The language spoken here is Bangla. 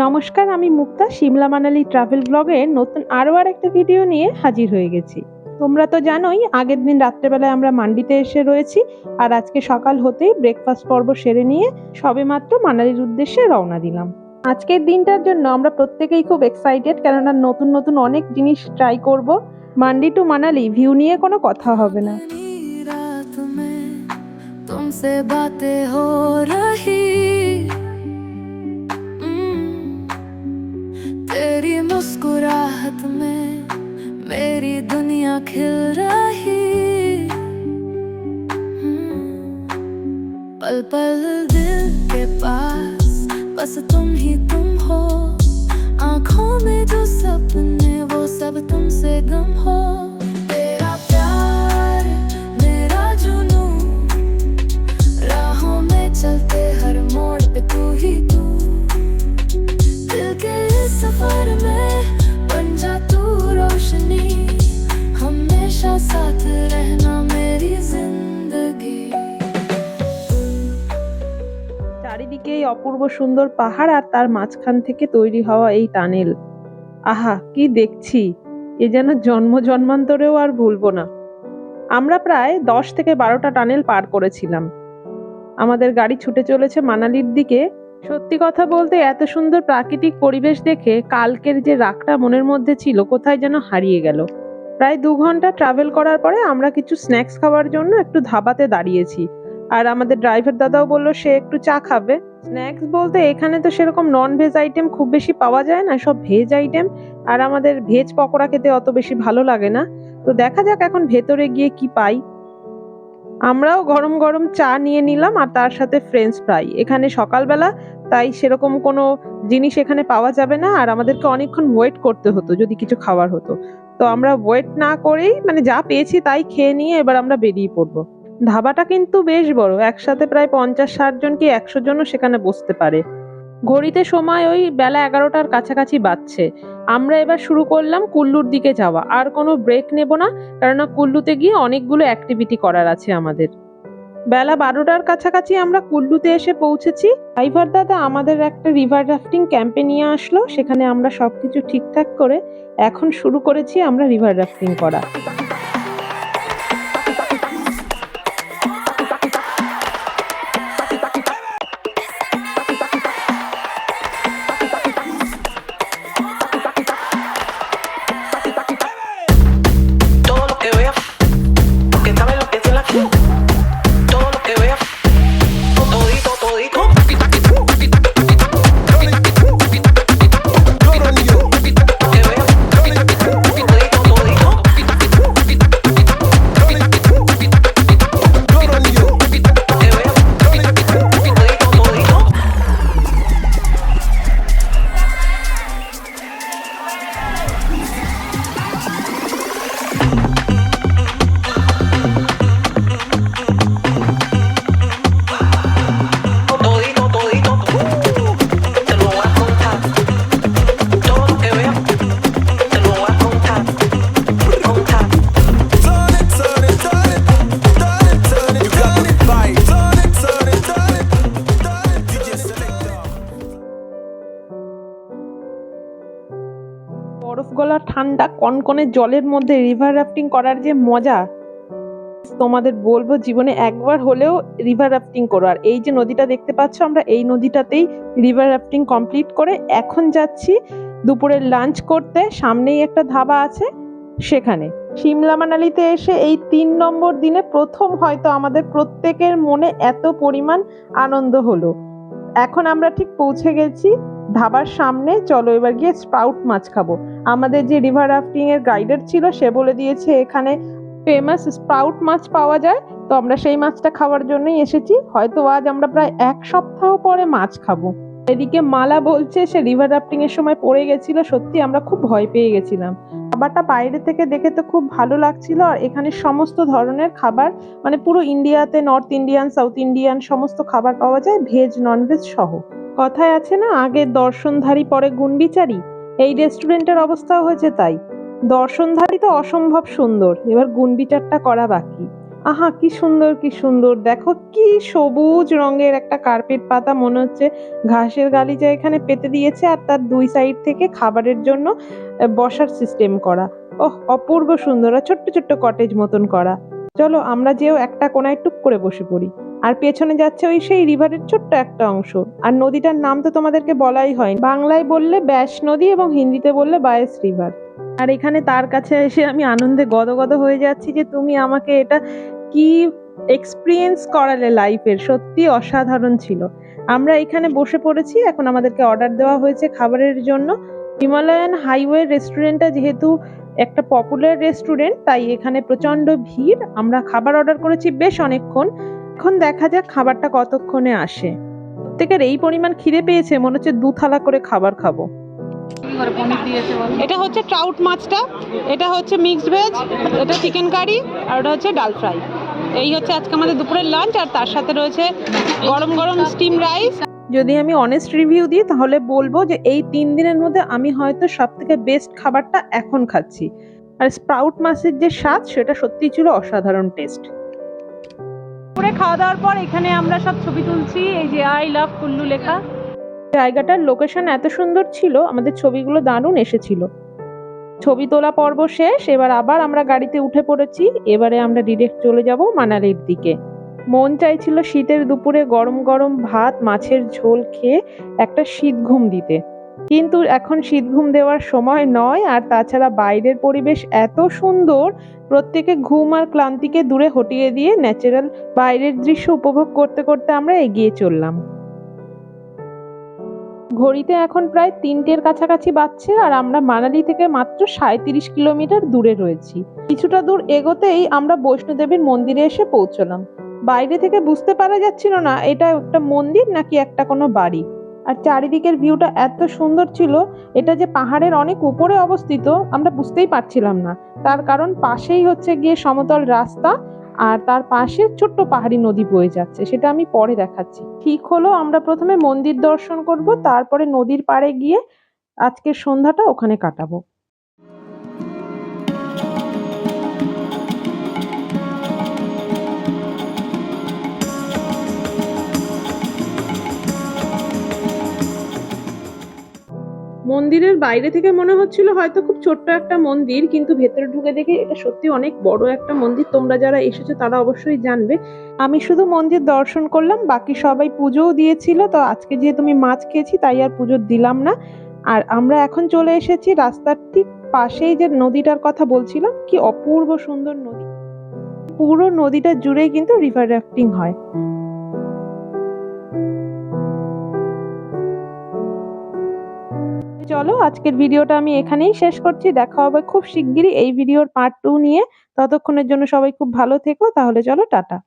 নমস্কার, আমি মুক্তা সিমলা মানালি ট্রাভেল ব্লগের নতুন আরও একটা ভিডিও নিয়ে হাজির হয়ে গেছি। তোমরা তো জানোই আগের দিন রাত্রেবেলায় আমরা মান্ডিতে এসে রয়েছি, আর আজকে সকাল হতেই ব্রেকফাস্ট পর্ব সেরে নিয়ে সবেমাত্র মানালির উদ্দেশ্যে রওনা দিলাম। আজকের দিনটার জন্য আমরা প্রত্যেকেই খুব এক্সাইটেড, কেননা নতুন নতুন অনেক জিনিস ট্রাই করব। মান্ডি টু মানালি ভিউ নিয়ে কোনো কথা হবে না। तुमसे बातें हो रही, तेरी मुस्कुराहट में मेरी दुनिया खिल रही। पल पल दिल के पास बस तुम ही तुम हो, आँखों में जो सपने वो सब तुमसे गम हो। तेरा प्यार मेरा जुनून, राहों में चलते हर मोड़ पे तू ही तू, दिल के इस सफर में बन जा तू रोशनी, हमेशा साथ रहना मेरी जिंदगी। চারিদিকে এই অপূর্ব সুন্দর পাহাড় আর তার মাঝখান থেকে তৈরি হওয়া এই টানেল, আহা কি দেখছি! এ যেন জন্ম জন্মান্তরেও আর ভুলবো না। আমরা প্রায় 10 থেকে 12টা টানেল পার করেছিলাম। আমাদের গাড়ি ছুটে চলেছে মানালির দিকে। সত্যি কথা বলতে এত সুন্দর প্রাকৃতিক পরিবেশ দেখে কালকের যে রাগটা মনের মধ্যে ছিল কোথায় যেন হারিয়ে গেল। প্রায় 2 ঘন্টা ট্রাভেল করার পরে আমরা কিছু স্ন্যাক্স খাওয়ার জন্য একটু ধাবাতে দাঁড়িয়েছি, আর আমাদের ড্রাইভার দাদাও বললো সে একটু চা খাবে। স্ন্যাক্স বলতে এখানে তো সেরকম নন ভেজ আইটেম খুব বেশি পাওয়া যায় না, সব ভেজ আইটেম, আর আমাদের ভেজ পকোড়া খেতে অত বেশি ভালো লাগে না। তো দেখা যাক এখন ভেতরে গিয়ে কি পাই। আমরাও গরম গরম চা নিয়ে নিলাম আর তার সাথে ফ্রেঞ্চ ফ্রাই। এখানে সকালবেলা, তাই সেরকম কোনো জিনিস এখানে পাওয়া যাবে না, আর আমাদেরকে অনেকক্ষণ ওয়েট করতে হতো যদি কিছু খাওয়ার হতো। তো আমরা ওয়েট না করেই যা পেয়েছি তাই খেয়ে নিয়ে এবার আমরা বেরিয়ে পড়বো। ধাবাটা কিন্তু বেশ বড়, একসাথে প্রায় 50-60 জন কি 100 জনও সেখানে বসতে পারে। ঘড়িতে সময় ওই বেলা 11টার কাছাকাছি বাজছে। আমরা এবার শুরু করলাম কুল্লুর দিকে যাওয়া, আর কোনো ব্রেক নেব না, কেননা কুল্লুতে গিয়ে অনেকগুলো অ্যাক্টিভিটি করার আছে আমাদের। বেলা 12টার কাছাকাছি আমরা কুল্লুতে এসে পৌঁছেছি। ড্রাইভার দাদা আমাদের একটা রিভার রাফটিং ক্যাম্পে নিয়ে আসলো, সেখানে আমরা সবকিছু ঠিকঠাক করে এখন শুরু করেছি আমরা রিভার রাফটিং করা। বরফ গলা ঠান্ডা কনকনে জলের মধ্যে রিভার রাফটিং করার যে মজা, তোমাদের বলবো জীবনে একবার হলেও রিভার রাফটিং করো। আর এই যে নদীটা দেখতে পাচ্ছ, আমরা এই নদীটাতেই রিভার রাফটিং কমপ্লিট করে এখন যাচ্ছি দুপুরের লাঞ্চ করতে। সামনেই একটা ধাবা আছে সেখানে। সিমলা মানালিতে এসে এই 3 নম্বর দিনে প্রথম হয়তো আমাদের প্রত্যেকের মনে এত পরিমাণ আনন্দ হলো। এখন আমরা ঠিক পৌঁছে গেছি ধাবার সামনে। চলো এবার গিয়ে স্প্রাউট মাছ খাবো। আমাদের যে রিভার রাফটিং এর গাইডার ছিল সে বলে দিয়েছে এখানে ফেমাস স্প্রাউট মাছ পাওয়া যায়, তো আমরা সেই মাছটা খাওয়ার জন্যই এসেছি। হয়তো আজ আমরা প্রায় 1 সপ্তাহ পরে মাছ খাবো। এদিকে মালা বলছে সে রিভার রাফটিং এর সময় পড়ে গেছিল, সত্যি আমরা খুব ভয় পেয়ে গেছিলাম। খাবারটা বাইরে থেকে দেখে তো খুব ভালো লাগছিল, আর এখানে সমস্ত ধরনের খাবার, পুরো ইন্ডিয়াতে নর্থ ইন্ডিয়ান, সাউথ ইন্ডিয়ান সমস্ত খাবার পাওয়া যায়, ভেজ ননভেজ সহ। কথায় আছে না, আগে দর্শনধারী পরে গুণবিচারী, এই রেস্টুরেন্টের অবস্থাও হয়েছে তাই। দর্শনধারী তো অসম্ভব সুন্দর, এবার গুণবিচারটা করা বাকি। আহা কি সুন্দর কি সুন্দর, দেখো কি সবুজ রঙের একটা কার্পেট পাতা, মনে হচ্ছে ঘাসের গালিচা এখানে পেতে দিয়েছে আর তার দুই সাইড থেকে খাবারের জন্য বসার সিস্টেম করা। ওহ অপূর্ব সুন্দর, আর ছোট্ট ছোট্ট কটেজ মতন করা। চলো আমরা যেও একটা কোনায় টুক করে বসে পড়ি। আর পেছনে যাচ্ছে ওই সেই রিভারের ছোট্ট একটা অংশ। আর নদীটার নাম তো তোমাদেরকে বলাই হয়, বাংলায় বললে ব্যাস নদী এবং হিন্দিতে বললে বায়াস রিভার। আর এখানে তার কাছে এসে আমি আনন্দে গদগদ হয়ে যাচ্ছি যে তুমি আমাকে এটা কি এক্সপিরিয়েন্স করালে লাইফের, সত্যি অসাধারণ ছিল। আমরা এখানে বসে পড়েছি, এখন আমাদেরকে অর্ডার দেওয়া হয়েছে খাবারের জন্য। হিমালয়ান হাইওয়ে রেস্টুরেন্টটা যেহেতু একটা পপুলার রেস্টুরেন্ট, তাই এখানে প্রচন্ড ভিড়। আমরা খাবার অর্ডার করেছি বেশ অনেকক্ষণ, এখন দেখা যাক খাবারটা কতক্ষণে আসে। প্রত্যেকের এই পরিমাণ খিদে পেয়েছে, মনে হচ্ছে 2 থালা করে খাবার খাবো। এটা হচ্ছে ট্রাউট মাছটা, এটা হচ্ছে মিক্সড ভেজ, এটা চিকেন কারি, আর ওটা হচ্ছে ডাল ফ্রাই। এই হচ্ছে আজকে আমাদের দুপুরের লাঞ্চ, আর তার সাথে রয়েছে গরম গরম স্টিম রাইস। যদি আমি অনেস্ট রিভিউ দিই তাহলে বলবো যে এই 3 দিনের মধ্যে আমি হয়তো সব থেকে বেস্ট খাবারটা এখন খাচ্ছি। আর স্প্রাউট মাছের যে স্বাদ সেটা সত্যি ছিল অসাধারণ টেস্ট। দুপুরে খাওয়া দাওয়ার পর এখানে আমরা সব ছবি তুলছি, এই যে আই লাভ কুল্লু লেখা। জায়গাটার লোকেশন এত সুন্দর ছিল, আমাদের ছবিগুলো দারুণ এসেছিল। ছবি তোলা পর্ব শেষ, এবার আবার আমরা গাড়িতে উঠে পড়েছি। এবারে আমরা ডিরেক্ট চলে যাব মানালির দিকে। মন চাইছিল শীতের দুপুরে গরম গরম ভাত মাছের ঝোল খেয়ে একটা শীত ঘুম দিতে, কিন্তু এখন শীত ঘুম দেওয়ার সময় নয়। আর তাছাড়া বাইরের পরিবেশ এত সুন্দর, প্রত্যেকে ঘুম আর ক্লান্তিকে দূরে হটিয়ে দিয়ে ন্যাচারাল বাইরের দৃশ্য উপভোগ করতে করতে আমরা এগিয়ে চললাম। ঘড়িতে এখন প্রায় 3টের কাছাকাছি বাজছে, আর আমরা মানালি থেকে মাত্র 37 কিলোমিটার দূরে রয়েছি। কিছুটা দূর এগোতেই আমরা বৈষ্ণোদেবীর মন্দিরে এসে পৌঁছলাম। বাইরে থেকে বুঝতে পারা যাচ্ছিল না এটা একটা মন্দির নাকি একটা কোনো বাড়ি। আর চারিদিকের ভিউটা এত সুন্দর ছিল, এটা যে পাহাড়ের অনেক উপরে অবস্থিত আমরা বুঝতেই পারছিলাম না। তার কারণ পাশেই হচ্ছে গিয়ে সমতল রাস্তা, আর তার পাশে ছোট্ট পাহাড়ি নদী বয়ে যাচ্ছে, সেটা আমি পরে দেখাচ্ছি। ঠিক হলো আমরা প্রথমে মন্দির দর্শন করব, তারপরে নদীর পাড়ে গিয়ে আজকের সন্ধ্যাটা ওখানে কাটাবো। মন্দিরের বাইরে থেকে মনে হচ্ছিল হয়তো খুব ছোট্ট একটা মন্দির, কিন্তু ভেতরে ঢুকে দেখে এটা সত্যি অনেক বড় একটা মন্দির। তোমরা যারা এসেছো তারা অবশ্যই জানবে। আমি শুধু মন্দির দর্শন করলাম, বাকি সবাই পুজোও দিয়েছিল। তো আজকে যেহেতু আমি মাছ খেয়েছি তাই আর পুজো দিলাম না। আর আমরা এখন চলে এসেছি রাস্তার ঠিক পাশেই যে নদীটার কথা বলছিলাম, কি অপূর্ব সুন্দর নদী। পুরো নদীটা জুড়েই কিন্তু রিভার রাফটিং হয়। চলো আজকের ভিডিওটা আমি এখানেই শেষ করছি, দেখা হবে খুব শিগগিরই এই ভিডিওর পার্ট 2 নিয়ে। ততক্ষণের জন্য সবাই খুব ভালো থেকো, তাহলে চলো টাটা।